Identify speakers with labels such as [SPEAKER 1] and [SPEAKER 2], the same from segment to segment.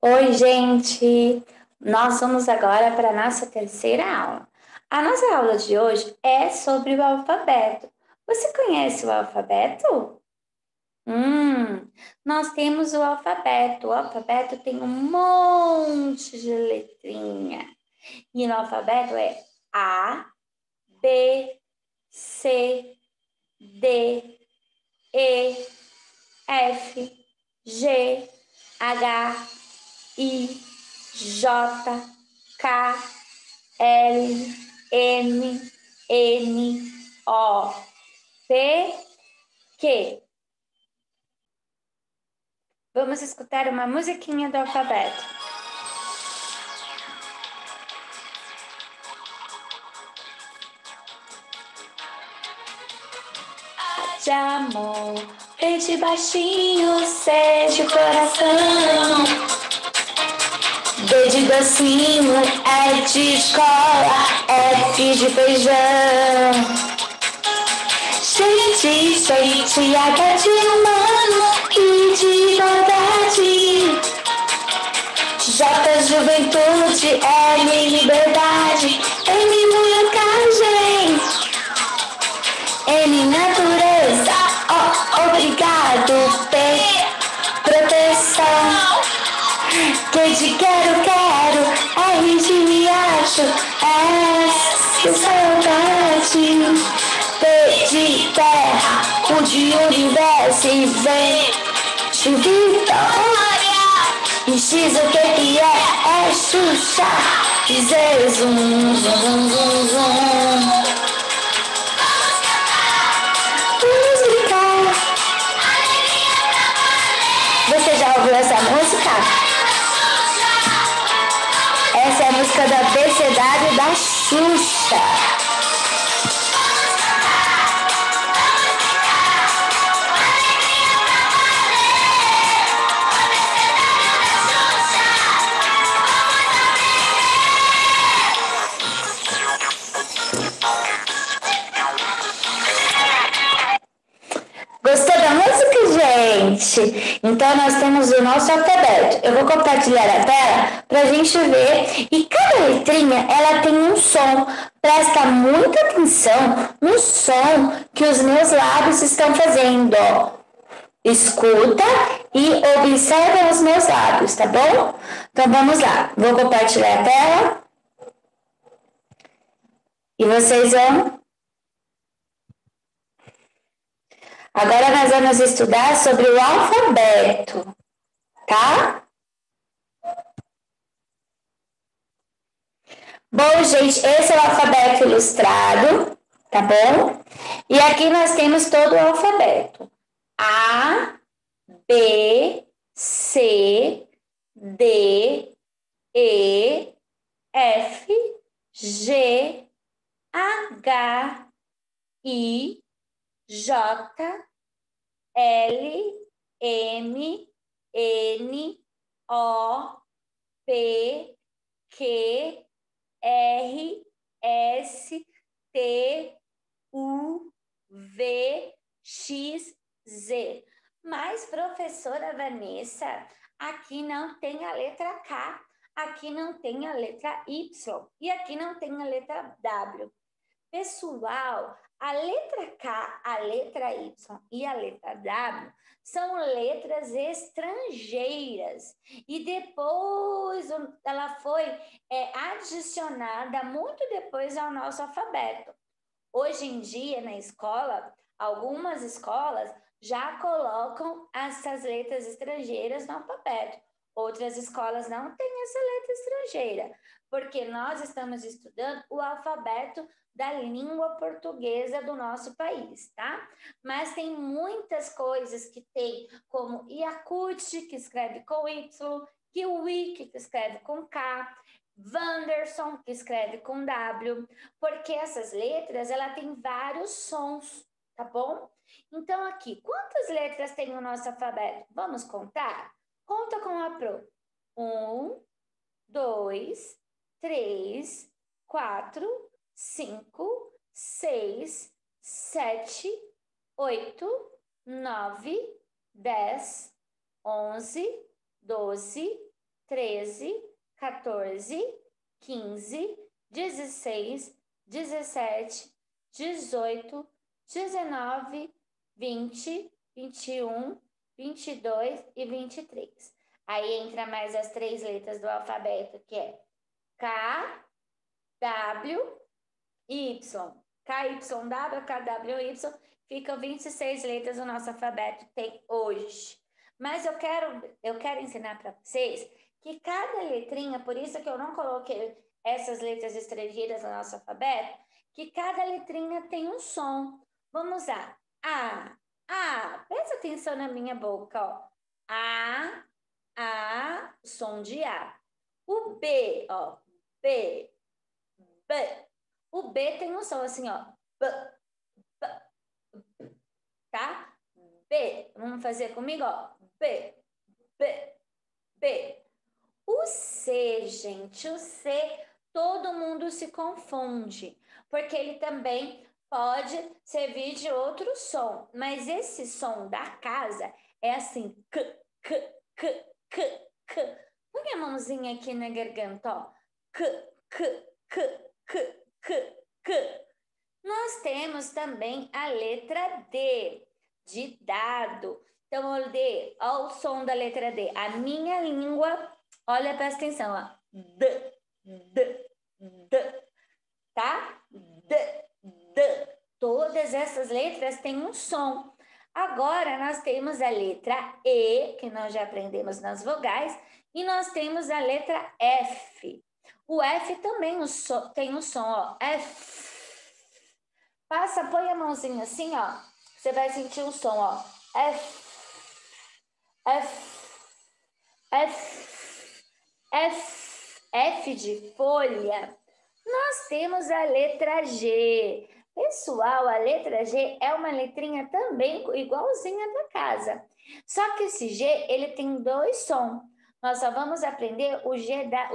[SPEAKER 1] Oi, gente! Nós vamos agora para a nossa terceira aula. A nossa aula de hoje é sobre o alfabeto. Você conhece o alfabeto? Nós temos o alfabeto. O alfabeto tem um monte de letrinha. E no alfabeto é A, B, C, D, E, F, G, H, I, J, K, L, M, N, O, P, Q. Vamos escutar uma musiquinha do alfabeto. De amor, peide baixinho, seja o coração. D de docinho, é de escola, F de feijão. Gente, H de humano, I de igualdade. J juventude, L liberdade, M molecagem, N natureza, O obrigado, P proteção, Q de quero, R de riacho, S de saudade, T de terra, U de universo, V de vitória, e X o que é Xuxa, e Z zum, zum, zum, zum, zum. Vamos brincar. Você já ouviu essa música? Essa é a música do abecedário da Xuxa. Gostou da música, gente? Então, nós temos o nosso alfabeto. Eu vou compartilhar a tela para a gente ver. E cada letrinha, ela tem um som. Presta muita atenção no som que os meus lábios estão fazendo. Escuta e observa os meus lábios, tá bom? Então, vamos lá. Vou compartilhar a tela. E vocês vão... Agora nós vamos estudar sobre o alfabeto, tá? Bom, gente, esse é o alfabeto ilustrado, tá bom? E aqui nós temos todo o alfabeto. A, B, C, D, E, F, G, H, I, J, L, M, N, O, P, Q, R, S, T, U, V, X, Z. Mas, professora Vanessa, aqui não tem a letra K, aqui não tem a letra Y e aqui não tem a letra W. Pessoal, a letra K, a letra Y e a letra W são letras estrangeiras e depois ela foi adicionada muito depois ao nosso alfabeto. Hoje em dia, na escola, algumas escolas já colocam essas letras estrangeiras no alfabeto. Outras escolas não têm essa letra estrangeira, porque nós estamos estudando o alfabeto da língua portuguesa do nosso país, tá? Mas tem muitas coisas que tem, como Yakut, que escreve com Y, Kiwi, que escreve com K, Wanderson, que escreve com W, porque essas letras, ela tem vários sons, tá bom? Então, aqui, quantas letras tem o nosso alfabeto? Vamos contar? Conta com a Pro. 1, 2, 3, 4, 5, 6, 7, 8, 9, 10, 11, 12, 13, 14, 15, 16, 17, 18, 19, 20, 21, 22 e 23. Aí entra mais as 3 letras do alfabeto, que é K, W, Y. K, Y, W, K, W, Y. Ficam 26 letras do nosso alfabeto, tem hoje. Mas eu quero ensinar para vocês que cada letrinha, por isso que eu não coloquei essas letras estrangeiras no nosso alfabeto, que cada letrinha tem um som. Vamos lá. A. Presta atenção na minha boca, ó. Som de A. O B, ó. B. O B tem um som assim, ó. Tá? B. Vamos fazer comigo, ó. B. O C, gente, o C, todo mundo se confunde, porque ele também pode servir de outro som, mas esse som da casa é assim, k. Põe a mãozinha aqui na garganta, ó. K. Nós temos também a letra D, de dado. Então, olha o som da letra D. A minha língua, olha, presta atenção, ó. D. Tá? D. Todas essas letras têm um som. Agora, nós temos a letra E, que nós já aprendemos nas vogais, e nós temos a letra F. O F também tem um som, ó. F. Põe a mãozinha assim, ó. Você vai sentir o som, ó. F de folha. Nós temos a letra G. Pessoal, a letra G é uma letrinha também igualzinha da casa. Só que esse G, ele tem 2 sons. Nós só vamos aprender o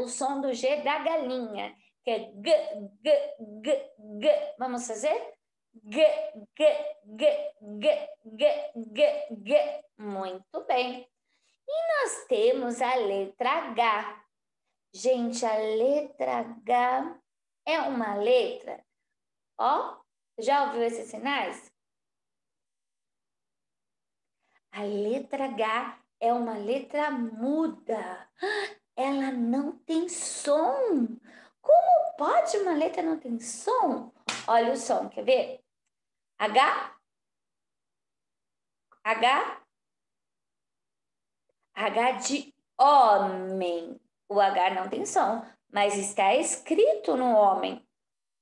[SPEAKER 1] som do G da galinha, que é G. Vamos fazer? G. Muito bem. E nós temos a letra H. Gente, a letra H é uma letra. Ó, já ouviu esses sinais? A letra H é uma letra muda. Ela não tem som. Como pode uma letra não ter som? Olha o som, quer ver? H de homem. O H não tem som, mas está escrito no homem.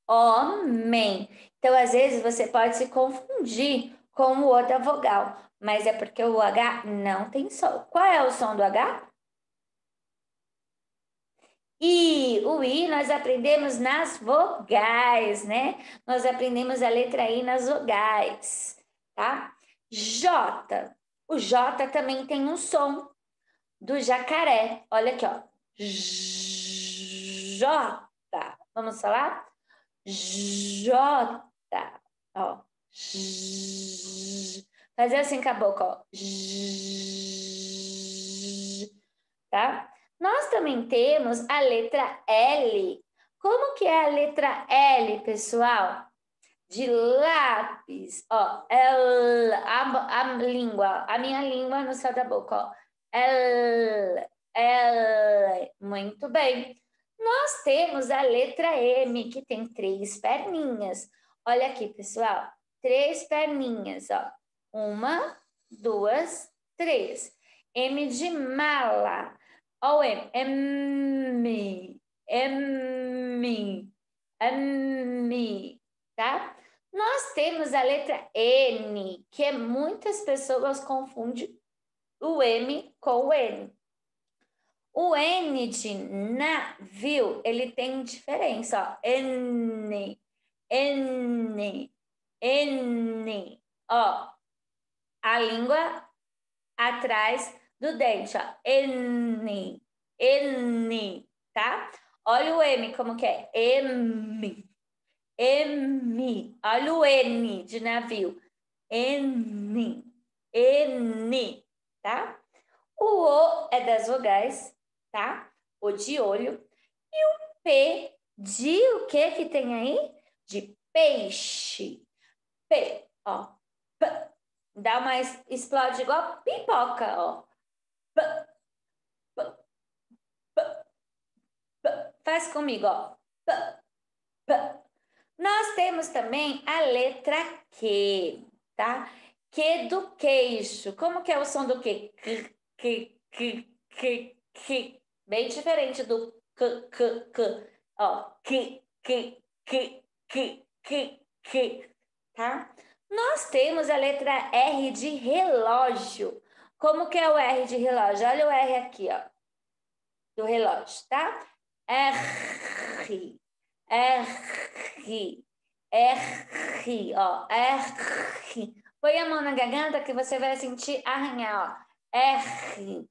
[SPEAKER 1] Homem. Então, às vezes, você pode se confundir com o outra vogal, mas é porque o H não tem som. Qual é o som do H? I. O I nós aprendemos nas vogais, né? Nós aprendemos a letra I nas vogais, tá? J. O J também tem um som do jacaré. Olha aqui, ó. J. Vamos falar? J. Ó. Fazer assim com a boca, ó. Tá? Nós também temos a letra L. Como que é a letra L, pessoal? De lápis, ó. L, a língua, a minha língua no céu da boca, ó. L. Muito bem. Nós temos a letra M, que tem 3 perninhas. Olha aqui, pessoal. 3 perninhas, ó. 1, 2, 3. M de mala. Ó o M. M. Tá? Nós temos a letra N, que muitas pessoas confundem o M com o N. O N de navio, ele tem diferença, ó. N. Ó, a língua atrás do dente, ó. N, tá? Olha o M, como que é? M. Olha o N de navio. N, tá? O O é das vogais, tá? O de olho. E o P de o que tem aí? De peixe. P, ó. P. Dá uma, explode igual pipoca, ó. P, p, p, p. Faz comigo, ó. P, p. Nós temos também a letra Q, tá? Q do queixo. Como que é o som do Q? Q. Bem diferente do K. Ó, tá? Nós temos a letra R de relógio. Como que é o R de relógio? Olha o R aqui, ó, do relógio, tá? R, R, R, ó, R. Põe a mão na garganta que você vai sentir arranhar, ó. R,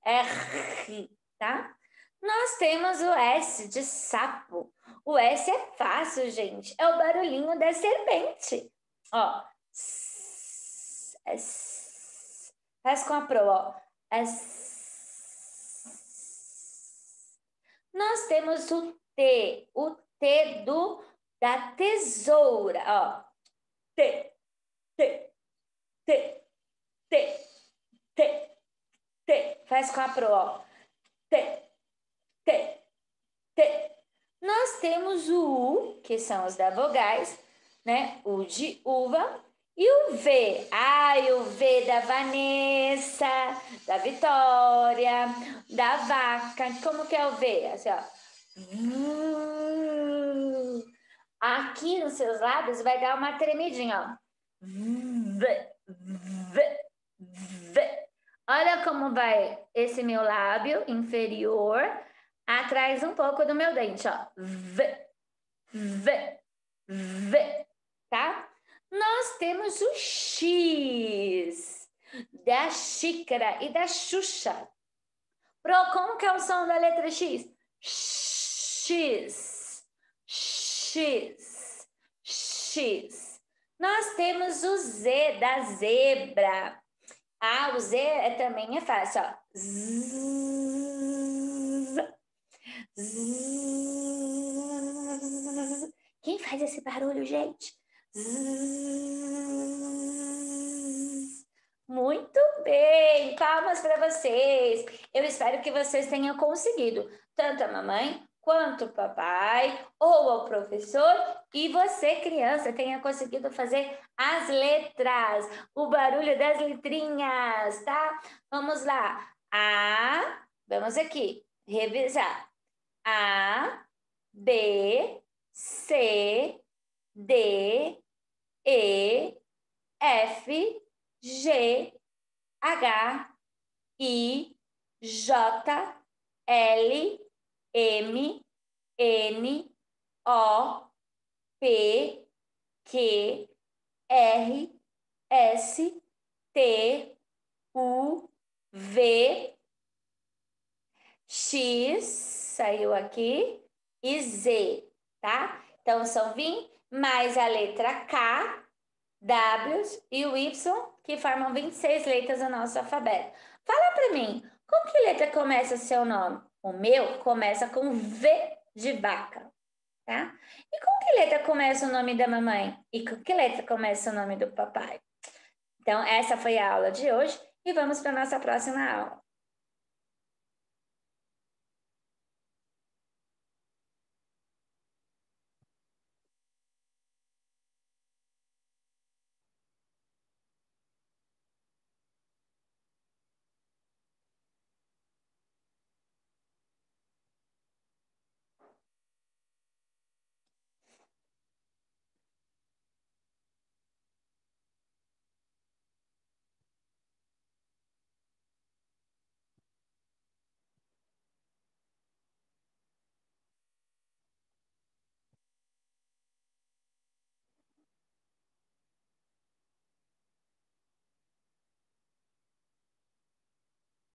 [SPEAKER 1] R, tá? Nós temos o S de sapo. O S é fácil, gente. É o barulhinho da serpente. Ó. S. Faz com a pro, ó. S. Nós temos o T da tesoura, ó. T, T, T, T, T, T. Faz com a pro, ó. T, T, T. Nós temos o U, que são os da vogais, né? U de uva. E o V? Ai, o V da Vanessa, da Vitória, da vaca. Como que é o V? Assim, ó. Aqui nos seus lábios vai dar uma tremidinha, ó. V, V, V. Olha como vai esse meu lábio inferior atrás um pouco do meu dente, ó. V, V, V, tá? Nós temos o X da xícara e da Xuxa. Pro, como que é o som da letra X? X, X, X. Nós temos o Z da zebra. Ah, o Z também é fácil, ó. Z, Z. Quem faz esse barulho, gente? Z. Muito bem, palmas para vocês. Eu espero que vocês tenham conseguido, tanto a mamãe quanto o papai ou o professor e você, criança, tenha conseguido fazer as letras, o barulho das letrinhas, tá? Vamos lá. A, vamos aqui, revisar. A, B, C, D, E, F, G, H, I, J, L, M, N, O, P, Q, R, S, T, U, V, X, saiu aqui, e Z, tá? Então, são 20, mais a letra K, W e o Y, que formam 26 letras do nosso alfabeto. Fala para mim, com que letra começa o seu nome? O meu começa com V de vaca, tá? E com que letra começa o nome da mamãe? E com que letra começa o nome do papai? Então, essa foi a aula de hoje e vamos para a nossa próxima aula.